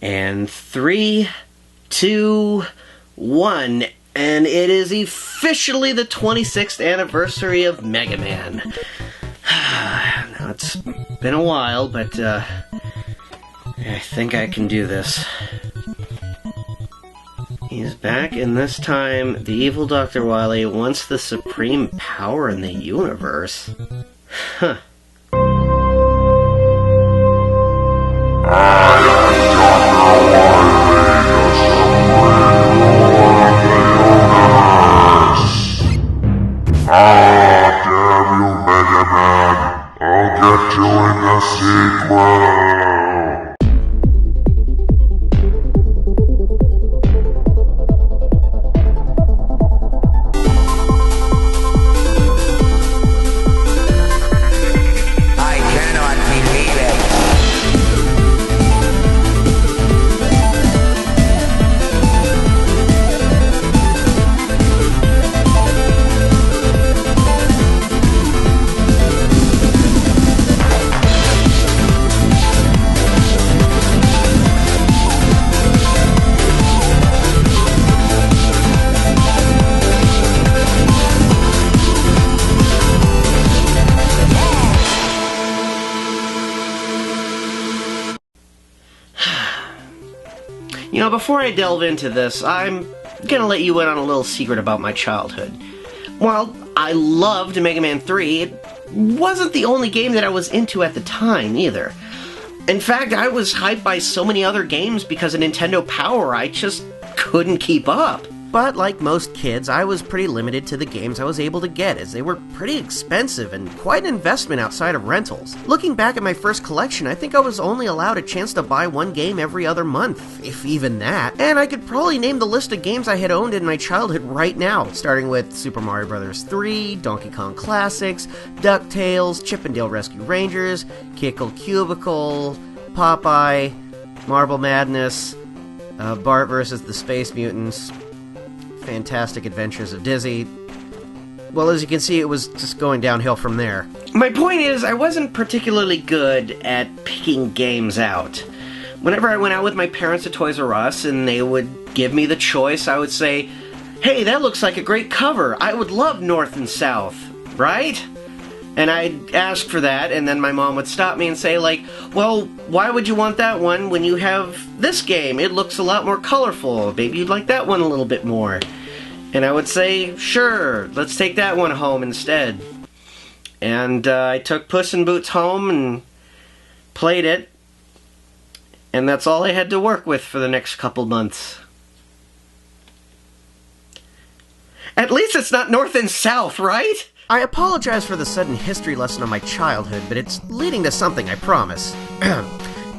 And 3, 2, 1, and it is officially the 26th anniversary of Mega Man. Now, it's been a while, but I think I can do this. He's back, and this time, the evil Dr. Wily wants the supreme power in the universe. Huh. Damn you, Mega Man! I'll get you in the sequel! You know, before I delve into this, I'm gonna let you in on a little secret about my childhood. While I loved Mega Man 3, it wasn't the only game that I was into at the time, either. In fact, I was hyped by so many other games because of Nintendo Power, I just couldn't keep up. But like most kids, I was pretty limited to the games I was able to get, as they were pretty expensive and quite an investment outside of rentals. Looking back at my first collection, I think I was only allowed a chance to buy one game every other month, if even that. And I could probably name the list of games I had owned in my childhood right now, starting with Super Mario Bros. 3, Donkey Kong Classics, DuckTales, Chip 'n Dale Rescue Rangers, Kickle Cubicle, Popeye, Marble Madness, Bart vs. the Space Mutants, Fantastic Adventures of Dizzy. Well, as you can see, it was just going downhill from there. My point is, I wasn't particularly good at picking games out. Whenever I went out with my parents to Toys R Us and they would give me the choice, I would say, "Hey, that looks like a great cover. I would love North and South, right?" And I'd ask for that, and then my mom would stop me and say, like, "Well, why would you want that one when you have this game? It looks a lot more colorful. Maybe you'd like that one a little bit more." And I would say, "Sure, let's take that one home instead." And I took Puss in Boots home and played it, and that's all I had to work with for the next couple months. At least it's not North and South, right? I apologize for the sudden history lesson on my childhood, but it's leading to something, I promise.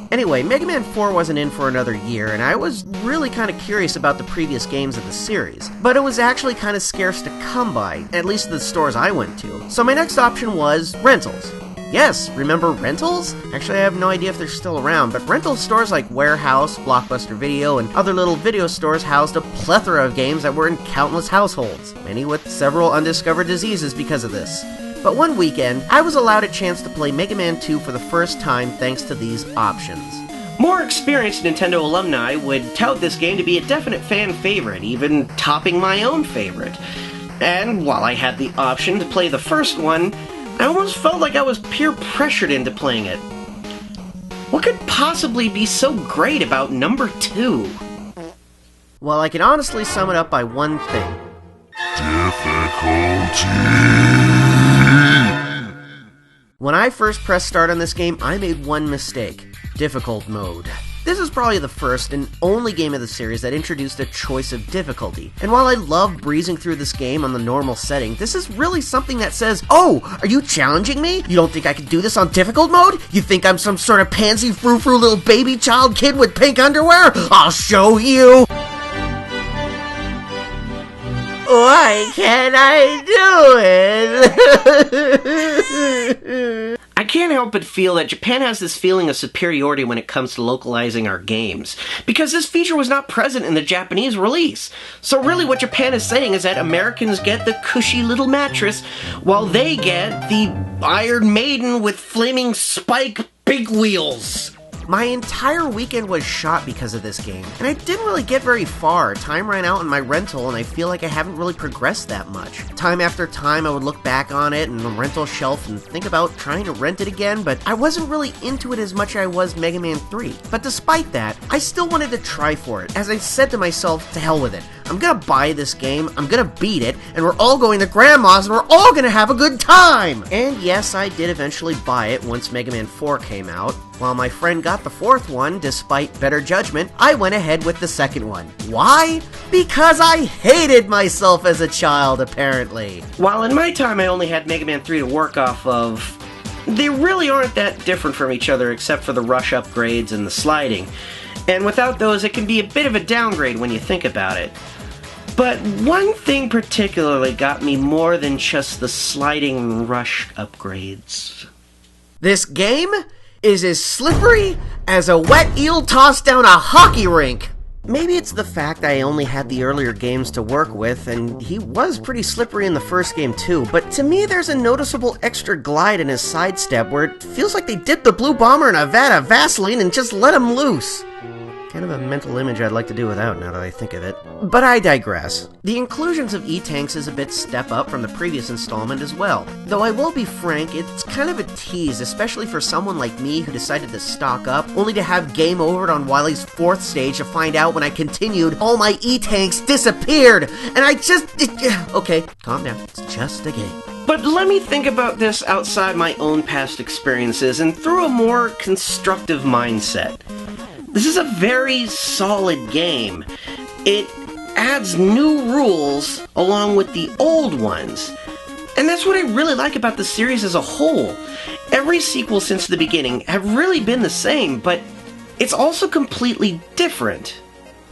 Anyway, Mega Man 4 wasn't in for another year, and I was really kind of curious about the previous games of the series. But it was actually kind of scarce to come by, at least the stores I went to. So my next option was rentals. Yes, remember rentals? Actually, I have no idea if they're still around, but rental stores like Warehouse, Blockbuster Video, and other little video stores housed a plethora of games that were in countless households, many with several undiscovered diseases because of this. But one weekend, I was allowed a chance to play Mega Man 2 for the first time thanks to these options. More experienced Nintendo alumni would tout this game to be a definite fan favorite, even topping my own favorite. And while I had the option to play the first one, I almost felt like I was peer pressured into playing it. What could possibly be so great about number 2? Well, I can honestly sum it up by one thing. Difficulty! When I first pressed start on this game, I made one mistake. Difficult mode. This is probably the first and only game of the series that introduced a choice of difficulty. And while I love breezing through this game on the normal setting, this is really something that says, "Oh, are you challenging me? You don't think I can do this on difficult mode? You think I'm some sort of pansy frou-frou little baby child kid with pink underwear? I'll show you!" Why can't I do it? I can't help but feel that Japan has this feeling of superiority when it comes to localizing our games, because this feature was not present in the Japanese release. So really what Japan is saying is that Americans get the cushy little mattress, while they get the Iron Maiden with flaming spike big wheels. My entire weekend was shot because of this game, and I didn't really get very far. Time ran out in my rental, and I feel like I haven't really progressed that much. Time after time, I would look back on it and the rental shelf and think about trying to rent it again, but I wasn't really into it as much as I was Mega Man 3. But despite that, I still wanted to try for it, as I said to myself, to hell with it. I'm gonna buy this game, I'm gonna beat it, and we're all going to Grandma's and we're all gonna have a good time! And yes, I did eventually buy it once Mega Man 4 came out. While my friend got the fourth one, despite better judgment, I went ahead with the second one. Why? Because I hated myself as a child, apparently. While in my time I only had Mega Man 3 to work off of, they really aren't that different from each other except for the rush upgrades and the sliding. And without those, it can be a bit of a downgrade when you think about it. But one thing particularly got me more than just the sliding rush upgrades. This game is as slippery as a wet eel tossed down a hockey rink. Maybe it's the fact I only had the earlier games to work with, and he was pretty slippery in the first game too, but to me there's a noticeable extra glide in his sidestep where it feels like they dipped the Blue Bomber in a vat of Vaseline and just let him loose. Kind of a mental image I'd like to do without now that I think of it. But I digress. The inclusions of E-Tanks is a bit step up from the previous installment as well. Though I will be frank, it's kind of a tease, especially for someone like me who decided to stock up, only to have game overed on Wily's 4th stage to find out when I continued, all my E-Tanks disappeared! And I just... Okay, calm down. It's just a game. But let me think about this outside my own past experiences and through a more constructive mindset. This is a very solid game. It adds new rules along with the old ones. And that's what I really like about the series as a whole. Every sequel since the beginning have really been the same, but it's also completely different.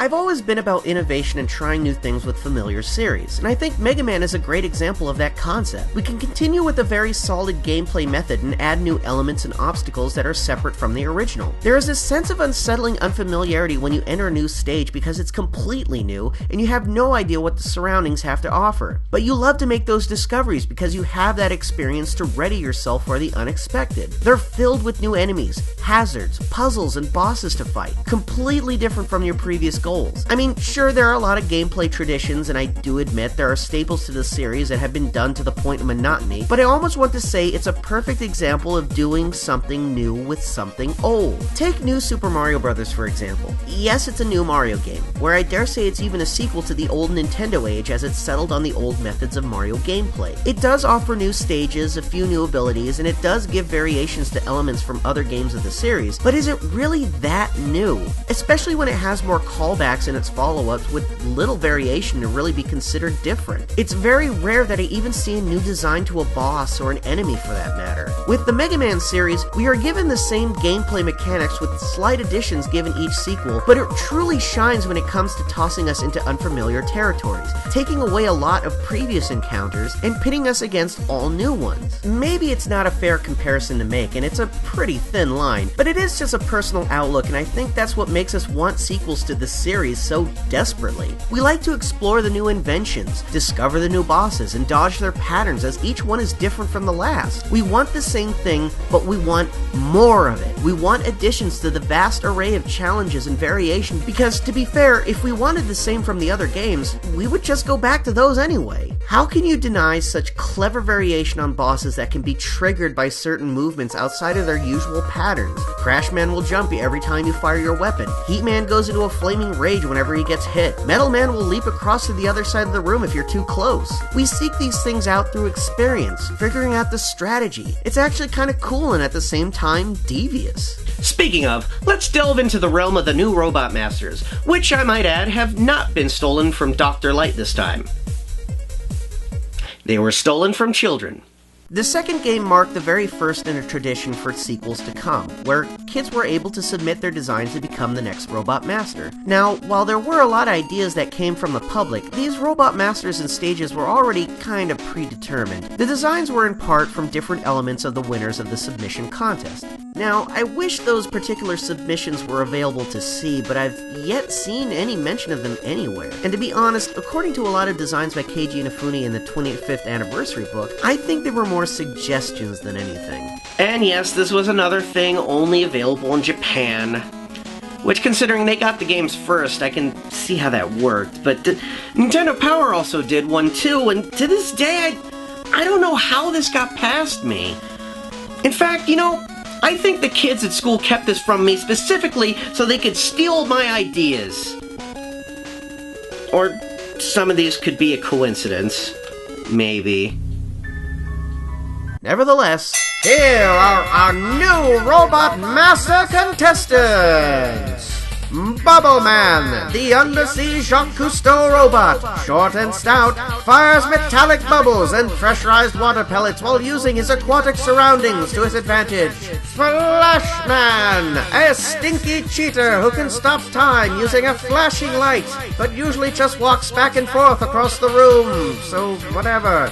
I've always been about innovation and trying new things with familiar series, and I think Mega Man is a great example of that concept. We can continue with a very solid gameplay method and add new elements and obstacles that are separate from the original. There is a sense of unsettling unfamiliarity when you enter a new stage because it's completely new and you have no idea what the surroundings have to offer. But you love to make those discoveries because you have that experience to ready yourself for the unexpected. They're filled with new enemies, hazards, puzzles, and bosses to fight, completely different from your previous goals. I mean, sure, there are a lot of gameplay traditions, and I do admit there are staples to the series that have been done to the point of monotony, but I almost want to say it's a perfect example of doing something new with something old. Take New Super Mario Bros. For example. Yes, it's a new Mario game, where I dare say it's even a sequel to the old Nintendo age as it settled on the old methods of Mario gameplay. It does offer new stages, a few new abilities, and it does give variations to elements from other games of the series, but is it really that new? Especially when it has more callbacks in its follow-ups with little variation to really be considered different. It's very rare that I even see a new design to a boss or an enemy for that matter. With the Mega Man series, we are given the same gameplay mechanics with slight additions given each sequel, but it truly shines when it comes to tossing us into unfamiliar territories, taking away a lot of previous encounters and pitting us against all new ones. Maybe it's not a fair comparison to make, and it's a pretty thin line, but it is just a personal outlook, and I think that's what makes us want sequels to the series so desperately. We like to explore the new inventions, discover the new bosses, and dodge their patterns as each one is different from the last. We want the same thing, but we want more of it. We want additions to the vast array of challenges and variation because, to be fair, if we wanted the same from the other games, we would just go back to those anyway. How can you deny such clever variation on bosses that can be triggered by certain movements outside of their usual patterns? Crash Man will jump you every time you fire your weapon. Heat Man goes into a flaming rage whenever he gets hit. Metal Man will leap across to the other side of the room if you're too close. We seek these things out through experience, figuring out the strategy. It's actually kind of cool and at the same time devious. Speaking of, let's delve into the realm of the new Robot Masters, which I might add have not been stolen from Dr. Light this time. They were stolen from children. The second game marked the very first in a tradition for sequels to come, where kids were able to submit their designs to become the next Robot Master. Now, while there were a lot of ideas that came from the public, these Robot Masters and stages were already kind of predetermined. The designs were in part from different elements of the winners of the submission contest. Now, I wish those particular submissions were available to see, but I've yet seen any mention of them anywhere. And to be honest, according to a lot of designs by Keiji Inafune in the 25th anniversary book, I think they were more suggestions than anything. And yes, this was another thing only available in Japan. Which, considering they got the games first, I can see how that worked. But Nintendo Power also did one too, and to this day, I don't know how this got past me. In fact, you know, I think the kids at school kept this from me specifically so they could steal my ideas. Or some of these could be a coincidence. Maybe. Nevertheless, here are our new Robot Master contestants! Bubble Man, the undersea Jacques Cousteau robot. Short and stout, fires metallic bubbles and pressurized water pellets while using his aquatic surroundings to his advantage. Flash Man, a stinky cheater who can stop time using a flashing light, but usually just walks back and forth across the room, so whatever.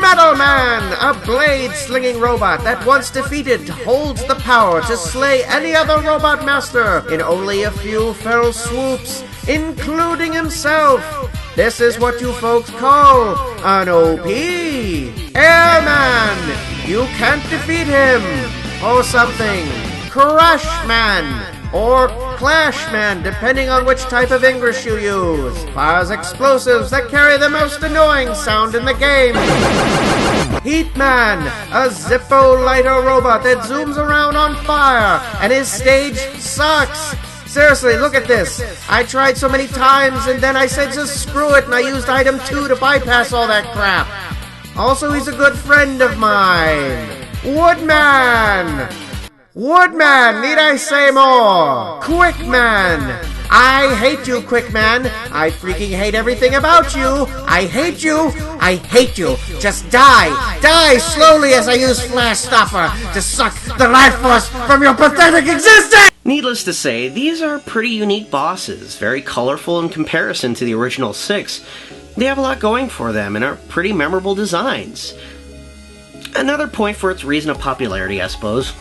Metal Man, a blade-slinging robot that once defeated holds the power to slay any other robot master in only a few fell swoops, including himself. This is what you folks call an OP. Airman, you can't defeat him. Or something. Crash Man, or Clash Man, depending on which type of English you use. Fires explosives that carry the most annoying sound in the game. Heat Man, a Zippo lighter robot that zooms around on fire, and his stage sucks. Seriously, look at this. I tried so many times, and then I said just screw it, and I used item 2 to bypass all that crap. Also, he's a good friend of mine. Woodman! Woodman, need I say more? Quickman! I hate you, Quickman. I freaking hate everything about you. I hate you. I hate you. Just die. Die slowly as I use Flash Stopper to suck the life force from your pathetic existence! Needless to say, these are pretty unique bosses, very colorful in comparison to the original 6. They have a lot going for them and are pretty memorable designs. Another point for its reason of popularity, I suppose.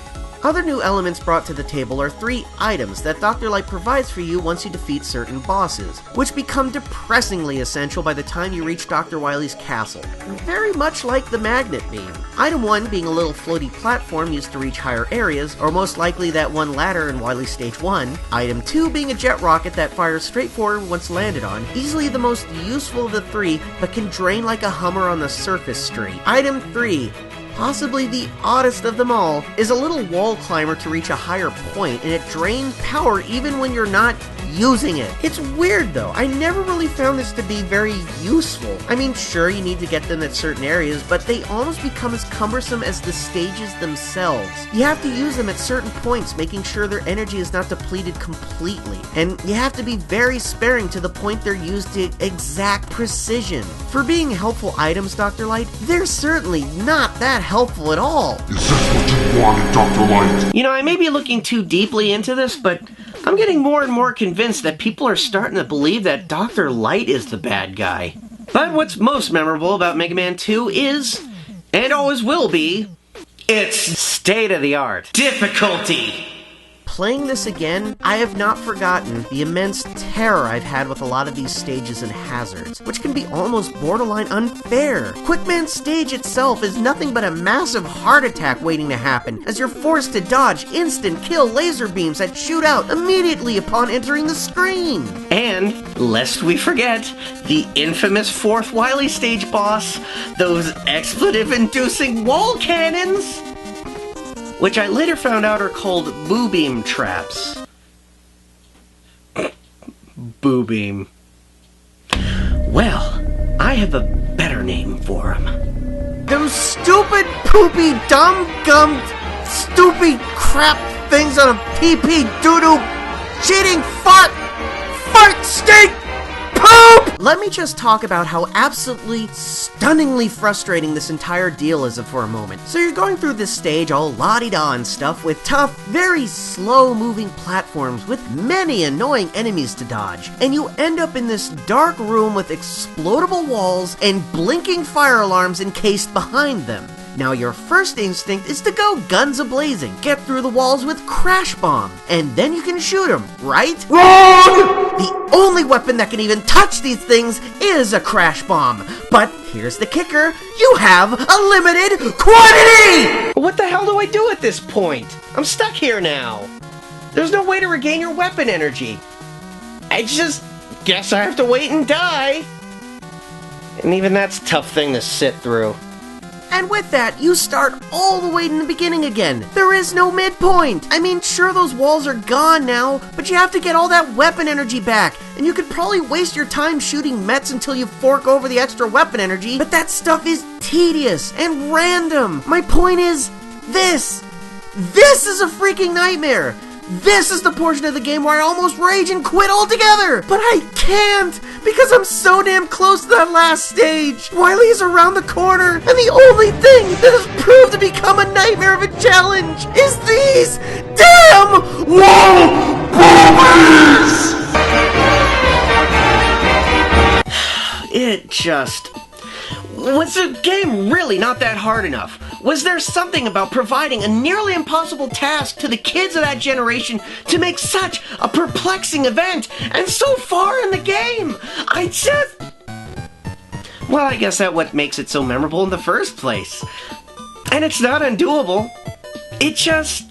Other new elements brought to the table are 3 items that Dr. Light provides for you once you defeat certain bosses, which become depressingly essential by the time you reach Dr. Wily's castle, very much like the magnet beam. Item 1 being a little floaty platform used to reach higher areas, or most likely that one ladder in Wily Stage 1. Item 2 being a jet rocket that fires straight forward once landed on, easily the most useful of the 3, but can drain like a Hummer on the surface street. Item 3, possibly the oddest of them all, is a little wall climber to reach a higher point, and it drains power even when you're not using it. It's weird though, I never really found this to be very useful. I mean, sure, you need to get them at certain areas, but they almost become as cumbersome as the stages themselves. You have to use them at certain points, making sure their energy is not depleted completely, and you have to be very sparing to the point they're used to exact precision. For being helpful items, Dr. Light, they're certainly not that helpful at all. Is that what you wanted, Dr. Light? You know, I may be looking too deeply into this, but I'm getting more and more convinced that people are starting to believe that Dr. Light is the bad guy. But what's most memorable about Mega Man 2 is, and always will be, its state-of-the-art difficulty. Playing this again, I have not forgotten the immense terror I've had with a lot of these stages and hazards, which can be almost borderline unfair. Quickman's stage itself is nothing but a massive heart attack waiting to happen, as you're forced to dodge instant kill laser beams that shoot out immediately upon entering the screen. And, lest we forget, the infamous 4th Wily stage boss, those expletive-inducing wall cannons, which I later found out are called boo beam traps. Boo beam. Well, I have a better name for them. Those stupid, poopy, dumb-gummed, stupid crap things on a pee-pee doo-doo cheating fart stink poop! Let me just talk about how absolutely stunningly frustrating this entire deal is for a moment. So you're going through this stage all la-di-da and stuff with tough, very slow-moving platforms with many annoying enemies to dodge, and you end up in this dark room with explodable walls and blinking fire alarms encased behind them. Now your first instinct is to go guns a-blazing, get through the walls with Crash Bomb, and then you can shoot him, right? Wrong! The only weapon that can even touch these things is a crash bomb. But here's the kicker, you have a limited quantity! What the hell do I do at this point? I'm stuck here now. There's no way to regain your weapon energy. I just guess I have to wait and die. And even that's a tough thing to sit through. And with that, you start all the way in the beginning again. There is no midpoint. I mean, sure, those walls are gone now, but you have to get all that weapon energy back. And you could probably waste your time shooting Mets until you fork over the extra weapon energy, but that stuff is tedious and random. My point is, this is a freaking nightmare. This is the portion of the game where I almost rage and quit altogether! But I can't! Because I'm so damn close to that last stage! Wily is around the corner, and the only thing that has proved to become a nightmare of a challenge is these damn wall boobies! It just... Was the game really not that hard enough? Was there something about providing a nearly impossible task to the kids of that generation to make such a perplexing event, and so far in the game? Well, I guess that's what makes it so memorable in the first place. And it's not undoable. It just...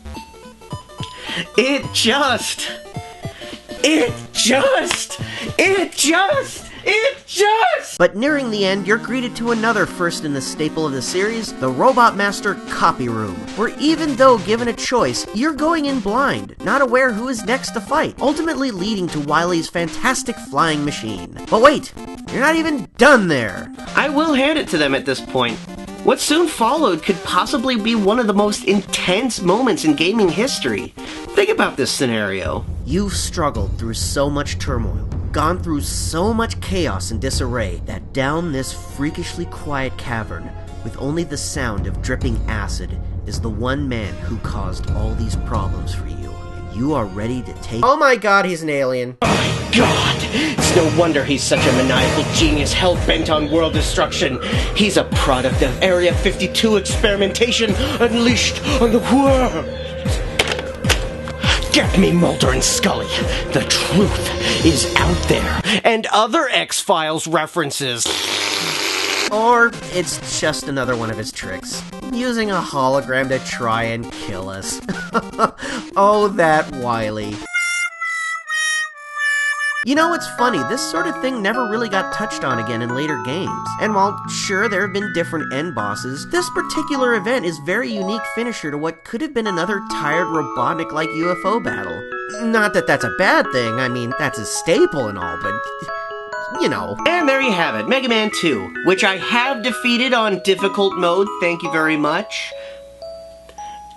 But nearing the end, you're greeted to another first in the staple of the series, the Robot Master Copy Room, where even though given a choice, you're going in blind, not aware who is next to fight, ultimately leading to Wily's fantastic flying machine. But wait, you're not even done there! I will hand it to them at this point. What soon followed could possibly be one of the most intense moments in gaming history. Think about this scenario. You've struggled through so much turmoil, gone through so much chaos and disarray, that down this freakishly quiet cavern, with only the sound of dripping acid, is the one man who caused all these problems for you. And you are ready to take— Oh my god, he's an alien. Oh my god! It's no wonder he's such a maniacal genius hell-bent on world destruction. He's a product of Area 52 experimentation unleashed on the world. Get me, Mulder and Scully. The truth is out there. And other X-Files references. Or it's just another one of his tricks, using a hologram to try and kill us. Oh, that Wily. You know, it's funny, this sort of thing never really got touched on again in later games. And while, sure, there have been different end bosses, this particular event is very unique finisher to what could have been another tired robotic-like UFO battle. Not that that's a bad thing, I mean, that's a staple and all, but... you know. And there you have it, Mega Man 2, which I have defeated on difficult mode, thank you very much.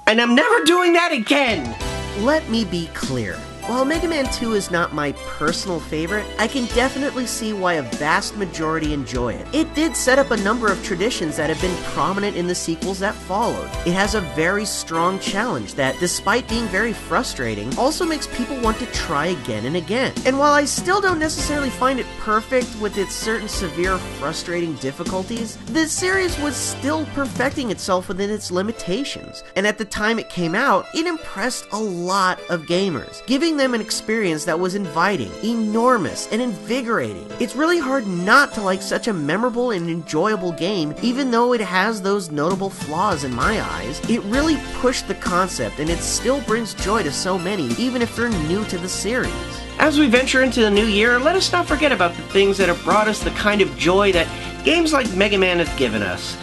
And I'm never doing that again! Let me be clear. While Mega Man 2 is not my personal favorite, I can definitely see why a vast majority enjoy it. It did set up a number of traditions that have been prominent in the sequels that followed. It has a very strong challenge that, despite being very frustrating, also makes people want to try again and again. And while I still don't necessarily find it perfect with its certain severe, frustrating difficulties, the series was still perfecting itself within its limitations. And at the time it came out, it impressed a lot of gamers, giving them an experience that was inviting, enormous, and invigorating. It's really hard not to like such a memorable and enjoyable game, even though it has those notable flaws in my eyes. It really pushed the concept, and it still brings joy to so many, even if they're new to the series. As we venture into the new year, let us not forget about the things that have brought us the kind of joy that games like Mega Man have given us.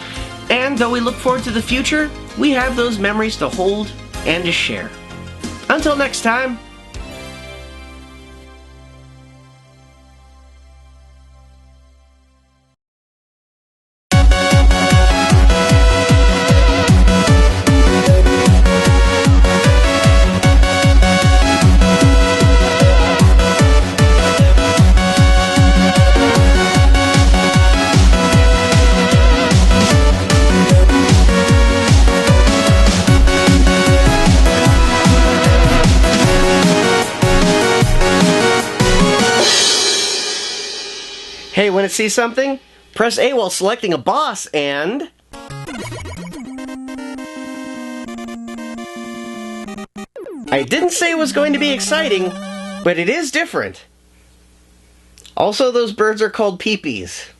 And though we look forward to the future, we have those memories to hold and to share. Until next time, hey, want to see something? Press A while selecting a boss and... I didn't say it was going to be exciting, but it is different. Also, those birds are called peepees.